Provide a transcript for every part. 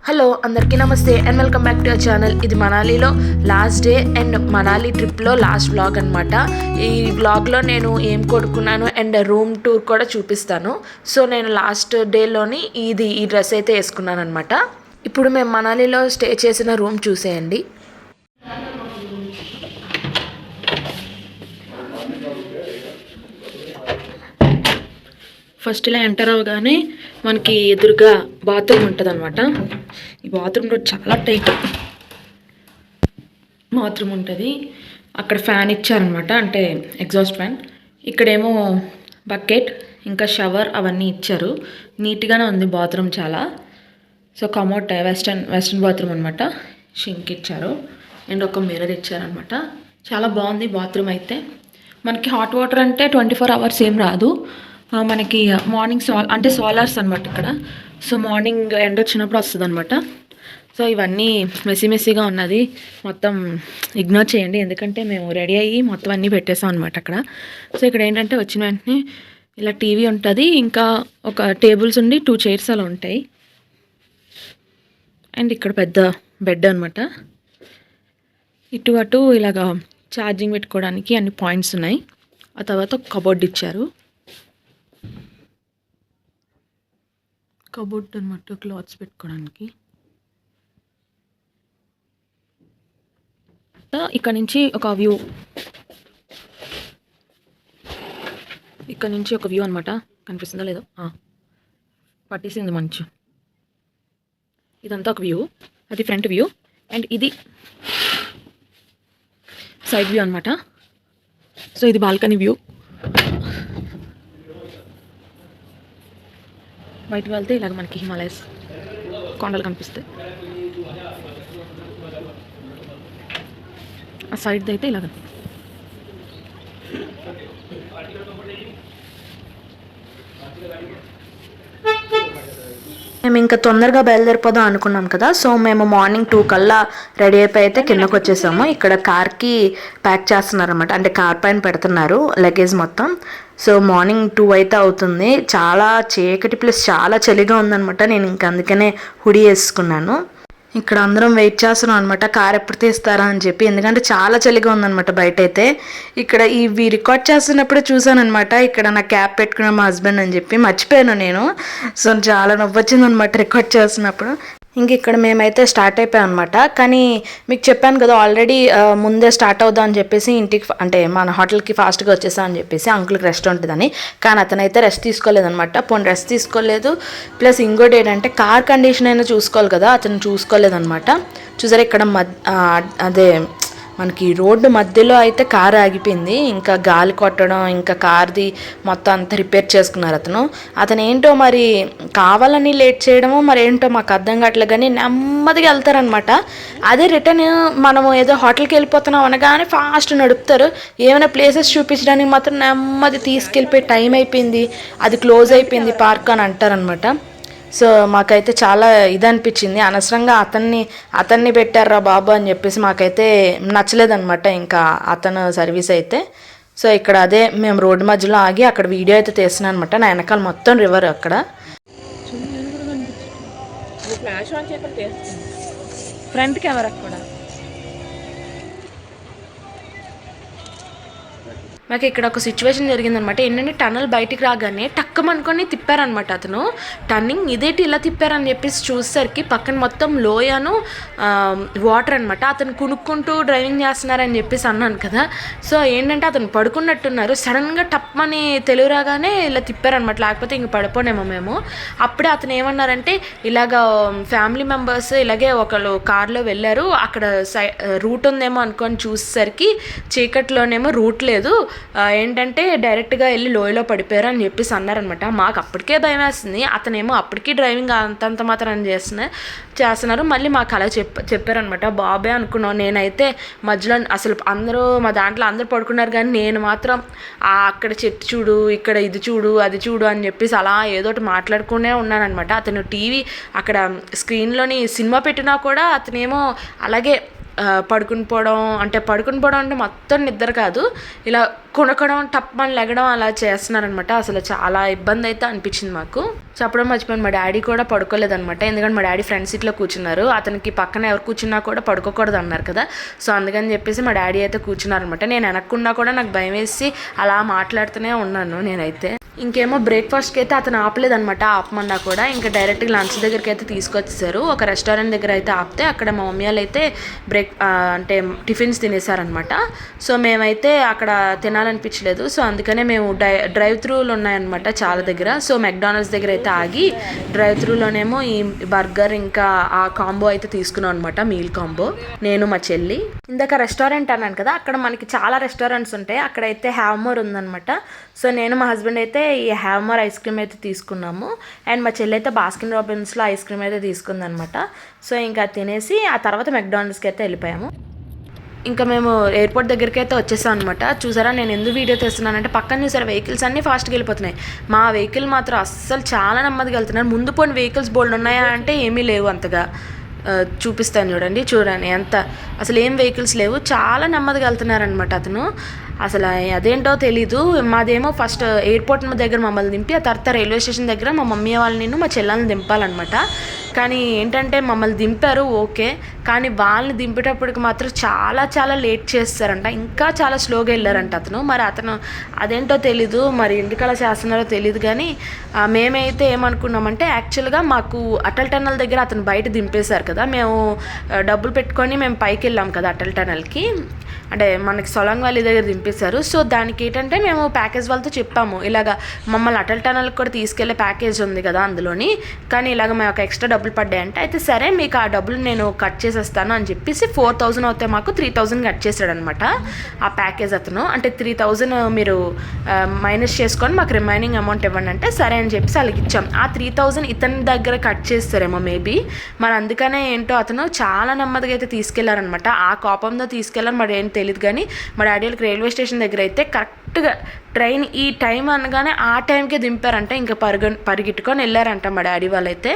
Hello అందరికీ నమస్తే and welcome back to our channel. ఇది మనాలిలో లాస్ట్ డే అండ్ మనాలి ట్రిప్లో లాస్ట్ వ్లాగ్ అనమాట. ఈ వ్లాగ్లో నేను ఏం కొనుక్కున్నాను అండ్ రూమ్ టూర్ కూడా చూపిస్తాను. సో నేను లాస్ట్ డేలోని ఈ డ్రెస్ అయితే వేసుకున్నాను అనమాట. ఇప్పుడు మేము మనాలిలో స్టే చేసిన రూమ్ చూసేయండి. ఫస్ట్ ఇలా ఎంటర్ అవగానే మనకి ఎదురుగా బాత్రూమ్ ఉంటుంది అనమాట. ఈ బాత్రూంలో చాలా టైట్ బాత్రూమ్ ఉంటుంది. అక్కడ ఫ్యాన్ ఇచ్చారనమాట, అంటే ఎగ్జాస్ట్ ఫ్యాన్. ఇక్కడేమో బకెట్ ఇంకా షవర్ అవన్నీ ఇచ్చారు. నీట్గానే ఉంది బాత్రూమ్ చాలా. సో కమోట్ వెస్ట్రన్ బాత్రూమ్ అనమాట. షింక్ ఇచ్చారు అండ్ ఒక మిర్రర్ ఇచ్చారనమాట. చాలా బాగుంది బాత్రూమ్ అయితే. మనకి హాట్ వాటర్ అంటే 24 hours ఏం రాదు. మనకి మార్నింగ్ అంటే సోలార్స్ అనమాట ఇక్కడ. సో మార్నింగ్ ఎండ వచ్చినప్పుడు వస్తుంది అనమాట. సో ఇవన్నీ మెస్సీగా ఉన్నది, మొత్తం ఇగ్నోర్ చేయండి, ఎందుకంటే మేము రెడీ అయ్యి మొత్తం అన్నీ పెట్టేసాం అనమాట అక్కడ. సో ఇక్కడ ఏంటంటే వచ్చిన వెంటనే ఇలా టీవీ ఉంటుంది, ఇంకా ఒక టేబుల్స్ ఉండి 2 chairs అలా ఉంటాయి. అండ్ ఇక్కడ పెద్ద బెడ్ అనమాట. ఇటు అటు ఇలాగా ఛార్జింగ్ పెట్టుకోవడానికి అన్ని పాయింట్స్ ఉన్నాయి. ఆ తర్వాత ఒక కబోర్డ్ ఇచ్చారు. కబోర్డ్ అనమాట, క్లాత్స్ పెట్టుకోవడానికి. ఇక్కడ నుంచి ఒక వ్యూ, ఇక్కడ నుంచి ఒక వ్యూ అనమాట. కనిపిస్తుందా లేదో, పట్టేసింది మంచు. ఇదంతా ఒక వ్యూ, అది ఫ్రంట్ వ్యూ. అండ్ ఇది సైడ్ వ్యూ అనమాట. సో ఇది బాల్కనీ వ్యూ. బయటకు వెళ్తే ఇలాగ మనకి హిమాలయస్ కొండలు కనిపిస్తాయి. ఆ సైడ్ అయితే ఇలాగ మేము ఇంకా తొందరగా బయలుదేరిపోదాం అనుకున్నాం కదా. సో మేము మార్నింగ్ 2 కల్లా రెడీ అయిపోయి అయితే కిందకు వచ్చేసాము. ఇక్కడ కార్కి ప్యాక్ చేస్తున్నారు అనమాట, అంటే కార్ పైన పెడుతున్నారు లగేజ్ మొత్తం. సో మార్నింగ్ 2 అయితే అవుతుంది. చాలా చీకటి ప్లస్ చాలా చలిగా ఉందనమాట. నేను ఇంకా అందుకనే హుడీ వేసుకున్నాను. ఇక్కడ అందరం వెయిట్ చేస్తున్నాం అనమాట, కార్ ఎప్పుడు తీస్తారా అని చెప్పి, ఎందుకంటే చాలా చలిగా ఉందనమాట బయట అయితే. ఇక్కడ ఇవి రికార్డ్ చేస్తున్నప్పుడే చూసాను అనమాట, ఇక్కడ నా క్యాప్ పెట్టుకున్న మా హస్బెండ్ అని చెప్పి మర్చిపోయాను నేను. సో చాలా నవ్వు వచ్చింది అనమాట రికార్డ్ చేస్తున్నప్పుడు. ఇంక ఇక్కడ మేమైతే స్టార్ట్ అయిపోయాం అనమాట. కానీ మీకు చెప్పాను కదా ఆల్రెడీ, ముందే స్టార్ట్ అవుదాం అని చెప్పేసి ఇంటికి, అంటే మన హోటల్కి ఫాస్ట్గా వచ్చేసాం అని చెప్పేసి, అంకుల్కి రెస్ట్ ఉంటుందని. కానీ అతనైతే రెస్ట్ తీసుకోలేదనమాట. పోనీ రెస్ట్ తీసుకోలేదు, ప్లస్ ఇంకోటి ఏంటంటే కార్ కండిషన్ అయినా చూసుకోవాలి కదా, అతను చూసుకోలేదనమాట. చూసారా ఇక్కడ అదే మనకి రోడ్డు మధ్యలో అయితే కారు ఆగిపోయింది. ఇంకా గాలి కొట్టడం, ఇంకా కార్ది మొత్తం అంతా రిపేర్ చేసుకున్నారు అతను ఏంటో మరి కావాలని లేట్ చేయడమో మరి ఏంటో మాకు అర్థం కావట్లేదు. కానీ నెమ్మదిగా వెళ్తారనమాట. అదే రిటర్న్ మనము ఏదో హోటల్కి వెళ్ళిపోతున్నాం అనగానే ఫాస్ట్ నడుపుతారు. ఏమైనా ప్లేసెస్ చూపించడానికి మాత్రం నెమ్మది తీసుకెళ్ళిపోయి టైం అయిపోయింది, అది క్లోజ్ అయిపోయింది పార్క్ అని అంటారనమాట. సో మాకైతే చాలా ఇది అనిపించింది, అనవసరంగా అతన్ని పెట్టారా బాబు అని చెప్పేసి మాకైతే నచ్చలేదనమాట ఇంకా అతను సర్వీస్ అయితే. సో ఇక్కడ అదే మేము రోడ్డు మధ్యలో ఆగి అక్కడ వీడియో అయితే తీస్తున్నాను అనమాట. నా వెనకాల మొత్తం రివర్. అక్కడ ఫ్రంట్ కెమెరా కూడా మాకు ఇక్కడ ఒక సిచ్యువేషన్ జరిగిందనమాట. ఏంటంటే టనల్ బయటికి రాగానే టక్కమనుకొని తిప్పారనమాట అతను. టర్నింగ్ ఇదేంటి ఇలా తిప్పారని చెప్పేసి చూసేసరికి పక్కన మొత్తం లోయను వాటర్ అనమాట. అతను కునుక్కుంటూ డ్రైవింగ్ చేస్తున్నారని చెప్పేసి అన్నాను కదా. సో ఏంటంటే అతను పడుకున్నట్టున్నారు. సడన్గా టప్మని తెలుగు రాగానే ఇలా తిప్పారనమాట, లేకపోతే ఇంక పడిపోనేమో మేము. అప్పుడే అతను ఏమన్నారంటే, ఇలాగ ఫ్యామిలీ మెంబర్స్ ఇలాగే ఒకళ్ళు కార్లో వెళ్ళారు, అక్కడ రూట్ ఉందేమో అనుకొని చూసేసరికి చీకట్లోనేమో రూట్ లేదు, ఏంటంటే డైరెక్ట్గా వెళ్ళి లోయలో పడిపోయారు అని చెప్పేసి అన్నారనమాట. మాకు అప్పటికే భయం వేస్తుంది, అతనేమో అప్పటికీ డ్రైవింగ్ అంతంత మాత్రం చేస్తున్నారు. మళ్ళీ మాకు అలా చెప్పారనమాట. బాబే అనుకున్నాం. నేనైతే మధ్యలో అసలు మా దాంట్లో అందరూ పడుకున్నారు, కానీ నేను మాత్రం అక్కడ చెట్టు చూడు, ఇక్కడ ఇది చూడు, అది చూడు అని చెప్పేసి అలా ఏదోటి మాట్లాడుకునే ఉన్నానమాట. అతను టీవీ అక్కడ స్క్రీన్లోని సినిమా పెట్టినా కూడా అతనేమో అలాగే పడుకుని పోవడం అంటే మొత్తం నిద్ర కాదు, ఇలా కొనకడం టప్పని లెగడం అలా చేస్తున్నారనమాట. అసలు చాలా ఇబ్బంది అయితే అనిపించింది మాకు. చెప్పడం మర్చిపోయాను, మా డాడీ కూడా పడుకోలేదనమాట. ఎందుకంటే మా డాడీ ఫ్రంట్ సీట్లో కూర్చున్నారు, అతనికి పక్కన ఎవరు కూర్చున్నా కూడా పడుకోకూడదు అన్నారు కదా. సో అందుకని చెప్పేసి మా డాడీ అయితే కూర్చున్నారనమాట. నేను వెనక్కున్నా కూడా నాకు భయం వేసి అలా మాట్లాడుతూనే ఉన్నాను నేనైతే. ఇంకేమో బ్రేక్ఫాస్ట్కి అయితే అతను ఆపలేదనమాట, ఆపమన్నా కూడా ఇంకా డైరెక్ట్గా లంచ్ దగ్గరికి అయితే తీసుకొచ్చేసారు. ఒక రెస్టారెంట్ దగ్గర అయితే ఆపితే అక్కడ మా మమ్మీ వాళ్ళు అయితే అంటే టిఫిన్స్ తినేసారనమాట. సో మేమైతే అక్కడ తినాలనిపించలేదు, సో అందుకనే మేము డ్రైవ్ త్రూలు ఉన్నాయన్నమాట చాలా దగ్గర. సో మెక్డానల్డ్స్ దగ్గర అయితే ఆగి డ్రైవ్ త్రూలోనేమో ఈ బర్గర్ ఇంకా ఆ కాంబో అయితే తీసుకున్నాం అనమాట, మీల్ కాంబో, నేను మా చెల్లి. ఇందాక రెస్టారెంట్ అన్నాను కదా, అక్కడ మనకి చాలా రెస్టారెంట్స్ ఉంటాయి, అక్కడైతే హ్యావ్ మోర్ ఉందనమాట. సో నేను మా హస్బెండ్ అయితే ఈ హ్యావ్ మోర్ ఐస్ క్రీమ్ అయితే తీసుకున్నాము, అండ్ మా చెల్లి అయితే బాస్కిన్ రాబిన్స్లో ఐస్ క్రీమ్ అయితే తీసుకుందనమాట. సో ఇంకా తినేసి ఆ తర్వాత మెక్డానల్డ్స్కి అయితే వెళ్ళిపోయాము. ఇంకా మేము ఎయిర్పోర్ట్ దగ్గరికి అయితే వచ్చేసాం అనమాట. చూసారా నేను ఎందుకు వీడియో తీస్తున్నానంటే పక్కన చూసారా వెహికల్స్ అన్నీ ఫాస్ట్గా వెళ్ళిపోతున్నాయి, మా వెహికల్ మాత్రం అస్సలు చాలా నెమ్మదిగా వెళ్తున్నారు. ముందు పోయిన వెహికల్స్ బోల్డ్ ఉన్నాయా అంటే ఏమీ లేవు అంతగా. చూపిస్తాను చూడండి ఎంత అసలు ఏం వెహికల్స్ లేవు, చాలా నెమ్మదిగా వెళ్తున్నారనమాట అతను. అసలు అదేంటో తెలీదు. మాదేమో ఫస్ట్ ఎయిర్పోర్ట్ దగ్గర మమ్మల్ని దింపి ఆ తర్వాత రైల్వే స్టేషన్ దగ్గర మా మమ్మీ వాళ్ళని మా చెల్లెల్ని దింపాలన్నమాట. కానీ ఏంటంటే మమ్మల్ని దింపారు ఓకే, కానీ వాళ్ళని దింపేటప్పటికి మాత్రం చాలా చాలా లేట్ చేస్తారంట, ఇంకా చాలా స్లోగా వెళ్ళారంట అతను. మరి అతను అదేంటో తెలీదు, మరి ఎందుకు అలా చేస్తున్నారో తెలియదు. కానీ మేమైతే ఏమనుకున్నామంటే యాక్చువల్గా మాకు అటల్ టన్నల్ దగ్గర అతను బయట దింపేశారు కదా, మేము డబ్బులు పెట్టుకొని మేము పైకి వెళ్ళాం కదా అటల్ టన్నల్కి, అంటే మనకి సొలాంగ్ వ్యాలీ దగ్గర దింపేశారు. సో దానికి ఏంటంటే మేము ప్యాకేజ్ వాళ్ళతో చెప్పాము, ఇలాగ మమ్మల్ని అటల్ టనల్కి కూడా తీసుకెళ్లే ప్యాకేజ్ ఉంది కదా అందులోని, కానీ ఇలాగ మేము ఒక ఎక్స్ట్రా డబ్బులు పడ్డాయంటే అయితే సరే మీకు ఆ డబ్బులు నేను కట్ చేసేస్తాను అని చెప్పేసి 4,000 అవుతే మాకు 3,000 కట్ చేశాడనమాట ఆ ప్యాకేజ్ అతను. అంటే 3,000 మీరు మైనస్ చేసుకొని మాకు రిమైనింగ్ అమౌంట్ ఇవ్వండి అంటే సరే అని చెప్పేసి వాళ్ళకి ఇచ్చాం. ఆ 3,000 ఇతని దగ్గర కట్ చేస్తారేమో మేబీ, మరి అందుకనే ఏంటో అతను చాలా నెమ్మదిగా అయితే తీసుకెళ్లారనమాట. ఆ కోపంతో తీసుకెళ్లారు మరి ఏం తెలియదు. కానీ మా డాడీ వాళ్ళకి రైల్వే స్టేషన్ దగ్గర అయితే కరెక్ట్గా ట్రైన్ ఈ టైం అనగానే ఆ టైంకే దింపారంట, ఇంకా పరిగెట్టుకొని వెళ్ళారంట మా డాడీ వాళ్ళైతే.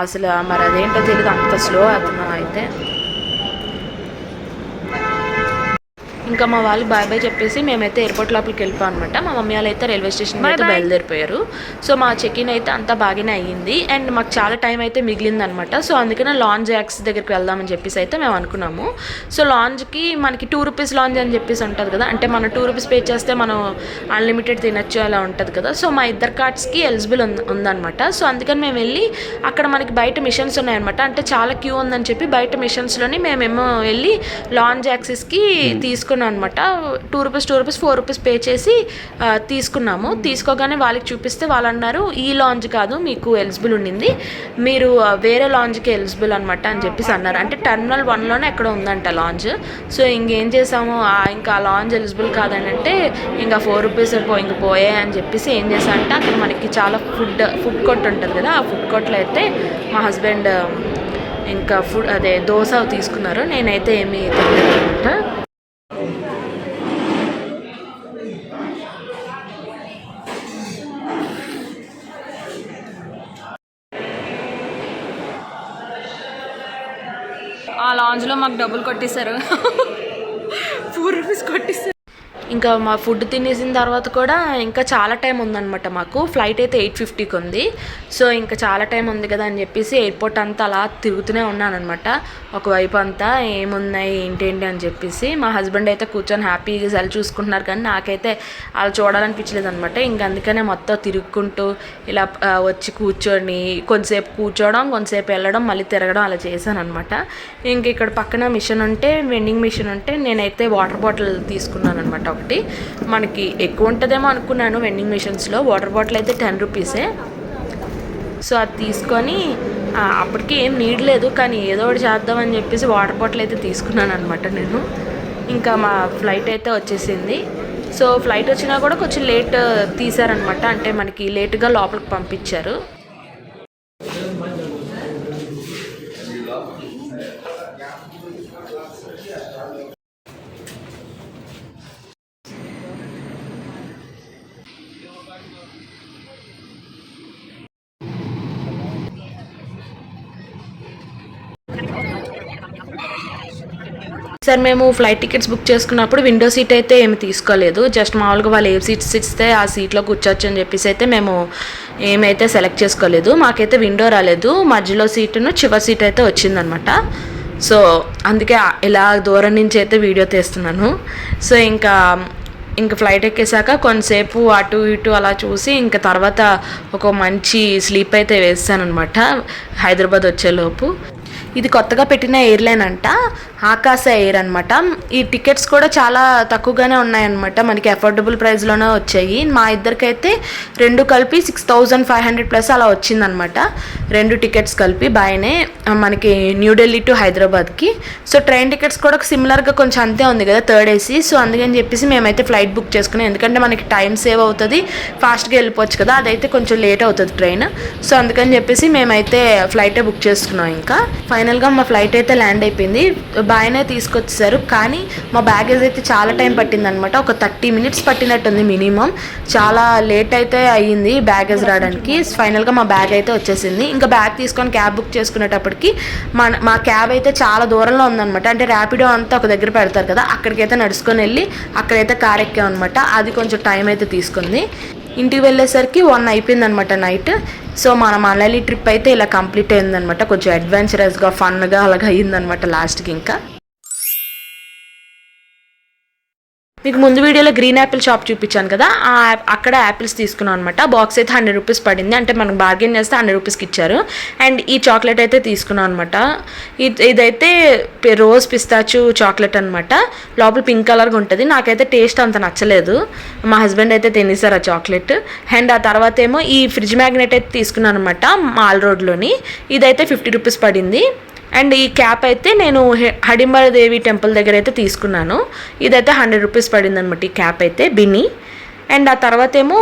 అసలు మరి అదేంటో తెలియదు, అంత స్లో అతను అయితే. ఇంకా మా వాళ్ళు బాయ్ బాయ్ చెప్పేసి మేమైతే ఎయిర్పోర్ట్ లోపలికి వెళ్ళిపోయాం అనమాట. మా మమ్మీ వాళ్ళు అయితే రైల్వే స్టేషన్ అయితే బయలుదేరిపోయారు. సో మా చెక్-ఇన్ అయితే అంతా బాగానే అయ్యింది, అండ్ మాకు చాలా టైం అయితే మిగిలిందనమాట. సో అందుకనే లాంజ్ యాక్స్ దగ్గరికి వెళ్దామని చెప్పేసి అయితే మేము అనుకున్నాము. సో లాంజ్కి మనకి 2 రూపీస్ లాంజ్ అని చెప్పేసి ఉంటుంది కదా, అంటే మనం 2 రూపీస్ పే చేస్తే మనం అన్లిమిటెడ్ తినచ్చు అలా ఉంటుంది కదా. సో మా ఇద్దరు కార్డ్స్కి ఎలిజిబుల్ ఉందన్నమాట. సో అందుకని మేము వెళ్ళి అక్కడ మనకి బయట మిషన్స్ ఉన్నాయన్నమాట, అంటే చాలా క్యూ ఉందని చెప్పి బయట మిషన్స్లోని మేమేమో వెళ్ళి లాంజ్ యాక్సెస్కి తీసుకున్నాం అనమాట. 2 రూపీస్ 4 రూపీస్ పే చేసి తీసుకున్నాము. తీసుకోగానే వాళ్ళకి చూపిస్తే వాళ్ళు అన్నారు ఈ లాంజ్ కాదు మీకు ఎలిజిబుల్ ఉండింది, మీరు వేరే లాంజ్కి ఎలిజిబుల్ అనమాట అని చెప్పేసి అన్నారు. అంటే టర్మినల్ 1లోనే ఎక్కడ ఉందంట లాంజ్. సో ఇంకేం చేసాము, ఇంకా లాంజ్ ఎలిజిబుల్ కాదని అంటే ఇంకా 4 రూపీస్ ఇంక పోయాయి అని చెప్పేసి ఏం చేశానంటే అక్కడ మనకి చాలా ఫుడ్ కోర్ట్ ఉంటుంది కదా, ఆ ఫుడ్ కోర్ట్లో అయితే మా హస్బెండ్ ఇంకా దోశ తీసుకున్నారు, నేనైతే ఏమీ తినలేదు అనమాట. ఆ లాంజ్లో మాకు డబ్బులు కొట్టేశారు, 4 రూపీస్ కొట్టేశారు. ఇంకా మా ఫుడ్ తినేసిన తర్వాత కూడా ఇంకా చాలా టైం ఉందన్నమాట మాకు. ఫ్లైట్ అయితే 8:50కి ఉంది. సో ఇంకా చాలా టైం ఉంది కదా అని చెప్పేసి ఎయిర్పోర్ట్ అంతా అలా తిరుగుతూనే ఉన్నాను అనమాట, ఒకవైపు అంతా ఏమున్నాయి ఏంటేంటి అని చెప్పేసి. మా హస్బెండ్ అయితే కూర్చొని హ్యాపీగా సెల్ చూసుకుంటున్నారు, కానీ నాకైతే అలా చూడాలనిపించలేదు అనమాట. ఇంక అందుకనే మొత్తం తిరుగుకుంటూ ఇలా వచ్చి కూర్చొని కొంతసేపు కూర్చోవడం, కొంతసేపు వెళ్ళడం, మళ్ళీ తిరగడం అలా చేశాను అనమాట. ఇంక ఇక్కడ పక్కన మిషన్ ఉంటే వెండింగ్ మిషన్ ఉంటే నేనైతే వాటర్ బాటిల్ తీసుకున్నాను అనమాట. ఒకటి మనకి ఎక్కువ ఉంటుందేమో అనుకున్నాను వెండింగ్ మిషన్స్లో, వాటర్ బాటిల్ అయితే 10 రూపీసే. సో అది తీసుకొని అప్పటికి ఏం నీడ్ లేదు, కానీ ఏదో ఒకటి చేద్దామని చెప్పేసి వాటర్ బాటిల్ అయితే తీసుకున్నాను అనమాట నేను. ఇంకా మా ఫ్లైట్ అయితే వచ్చేసింది. సో ఫ్లైట్ వచ్చినా కూడా కొంచెం లేట్ తీశారనమాట, అంటే మనకి లేట్గా లోపలికి పంపించారు. సార్ మేము ఫ్లైట్ టికెట్స్ బుక్ చేసుకున్నప్పుడు విండో సీట్ అయితే ఏమి తీసుకోలేదు. జస్ట్ మామూలుగా వాళ్ళు ఏ సీట్స్ ఇస్తే ఆ సీట్లో కూర్చోవచ్చు అని చెప్పేసి అయితే మేము ఏమైతే సెలెక్ట్ చేసుకోలేదు. మాకైతే విండో రాలేదు, మధ్యలో సీటును చివరి సీట్ అయితే వచ్చిందనమాట. సో అందుకే ఇలా దూరం నుంచి అయితే వీడియో తీస్తున్నాను. సో ఇంకా ఫ్లైట్ ఎక్కేసాక కొంతసేపు అటు ఇటు అలా చూసి ఇంకా తర్వాత ఒక మంచి స్లీప్ అయితే వేస్తాను అనమాట హైదరాబాద్ వచ్చేలోపు. ఇది కొత్తగా పెట్టిన ఎయిర్లైన్ అంట, ఆకాశ ఎయిర్ అనమాట. ఈ టికెట్స్ కూడా చాలా తక్కువగానే ఉన్నాయన్నమాట, మనకి అఫోర్డబుల్ ప్రైస్లోనే వచ్చాయి. మా ఇద్దరికైతే రెండు కలిపి 6500 ప్లస్ అలా వచ్చిందనమాట, రెండు టికెట్స్ కలిపి బాగానే మనకి న్యూఢిల్లీ టు హైదరాబాద్కి. సో ట్రైన్ టికెట్స్ కూడా సిమిలర్గా కొంచెం అంతే ఉంది కదా, థర్డ్ ఏసీ. సో అందుకని చెప్పేసి మేమైతే ఫ్లైట్ బుక్ చేసుకున్నాం, ఎందుకంటే మనకి టైం సేవ్ అవుతుంది, ఫాస్ట్గా వెళ్ళిపోవచ్చు కదా. అదైతే కొంచెం లేట్ అవుతుంది ట్రైన్. సో అందుకని చెప్పేసి మేమైతే ఫ్లైటే బుక్ చేసుకున్నాం. ఇంకా ఫైనల్గా మా ఫ్లైట్ అయితే ల్యాండ్ అయిపోయింది, బాగానే తీసుకొచ్చేసారు. కానీ మా బ్యాగేజ్ అయితే చాలా టైం పట్టింది అనమాట, ఒక 30 minutes పట్టినట్టుంది మినిమం. చాలా లేట్ అయితే అయ్యింది బ్యాగేజ్ రావడానికి. ఫైనల్గా మా బ్యాగ్ అయితే వచ్చేసింది. ఇంకా బ్యాగ్ తీసుకొని క్యాబ్ బుక్ చేసుకునేటప్పటికి మా క్యాబ్ అయితే చాలా దూరంలో ఉందన్నమాట. అంటే ర్యాపిడో అంతా ఒక దగ్గర పెడతారు కదా, అక్కడికైతే నడుచుకొని వెళ్ళి అక్కడైతే కార్ ఎక్కామన్నమాట. అది కొంచెం టైం అయితే తీసుకుంది. ఇంటికి వెళ్ళేసరికి 1 అయిపోయింది అనమాట నైట్. సో మన మనాలి ట్రిప్ అయితే ఇలా కంప్లీట్ అయిందనమాట, కొంచెం అడ్వెంచరస్గా ఫన్గా అలాగ అయ్యిందనమాట లాస్ట్కి. ఇంకా మీకు ముందు వీడియోలో గ్రీన్ యాపిల్ షాప్ చూపించాను కదా, అక్కడ యాపిల్స్ తీసుకున్నాను అనమాట. బాక్స్ అయితే 100 రూపీస్ పడింది, అంటే మనం బార్గెన్ చేస్తే 100 రూపీస్కి ఇచ్చారు. అండ్ ఈ చాక్లెట్ అయితే తీసుకున్నాను అనమాట. ఇదైతే రోజ్ పిస్తాచు చాక్లెట్ అనమాట, లోపల పింక్ కలర్గా ఉంటుంది. నాకైతే టేస్ట్ అంత నచ్చలేదు, మా హస్బెండ్ అయితే తినేసారు ఆ చాక్లెట్. అండ్ ఆ తర్వాత ఏమో ఈ ఫ్రిడ్జ్ మ్యాగ్నెట్ అయితే తీసుకున్నాను అనమాట మాల్ రోడ్లోని, ఇదైతే 50 రూపీస్ పడింది. అండ్ ఈ క్యాప్ అయితే నేను హడింబాదేవి టెంపుల్ దగ్గర అయితే తీసుకున్నాను, ఇదైతే 100 రూపీస్ పడింది అనమాట ఈ క్యాప్ అయితే, బిన్ని. అండ్ ఆ తర్వాత ఏమో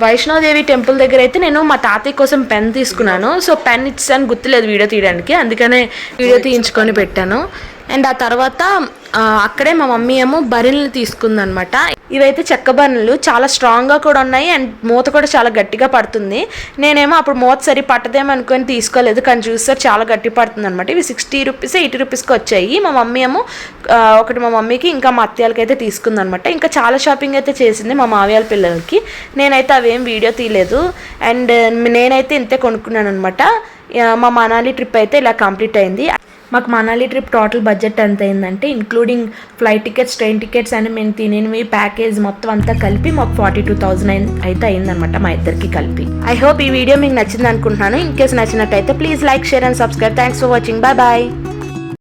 వైష్ణోదేవి టెంపుల్ దగ్గర అయితే నేను మా తాతయ్య కోసం పెన్ తీసుకున్నాను. సో పెన్ ఇచ్చాను, గుర్తులేదు వీడియో తీయడానికి, అందుకనే వీడియో తీయించుకొని పెట్టాను. అండ్ ఆ తర్వాత అక్కడే మా మమ్మీ ఏమో బరిల్ని తీసుకుందనమాట. ఇవైతే చెక్క బర్రెలు, చాలా స్ట్రాంగ్గా కూడా ఉన్నాయి అండ్ మూత కూడా చాలా గట్టిగా పడుతుంది. నేనేమో అప్పుడు మూత సరి పట్టదేమో అనుకొని తీసుకోలేదు, కానీ చూస్తారు చాలా గట్టి పడుతుంది అనమాట. ఇవి 60 రూపీస్ 80 రూపీస్కి వచ్చాయి. మా మమ్మీ ఏమో ఒకటి మా మమ్మీకి ఇంకా మా అత్తయ్యలకి అయితే తీసుకుందనమాట. ఇంకా చాలా షాపింగ్ అయితే చేసింది మా మావయ్య పిల్లలకి, నేనైతే అవేం వీడియో తీయలేదు. అండ్ నేనైతే ఇంతే కొనుక్కున్నాను అనమాట. మా మనాలి ట్రిప్ అయితే ఇలా కంప్లీట్ అయింది. మాకు మనాలి ట్రిప్ టోటల్ బడ్జెట్ ఎంత అయిందంటే, including flight tickets, train tickets అని మేము తినేవి ప్యాకేజ్ మొత్తం అంతా కలిపి మాకు 42,000 అయితే అయిందనమాట మా ఇద్దరికి కలిపి. ఐ హోప్ ఈ వీడియో మీకు నచ్చింది అనుకుంటున్నాను. ఇన్ కేసు నచ్చినట్టయితే please like, share and subscribe. Thanks for watching. Bye bye.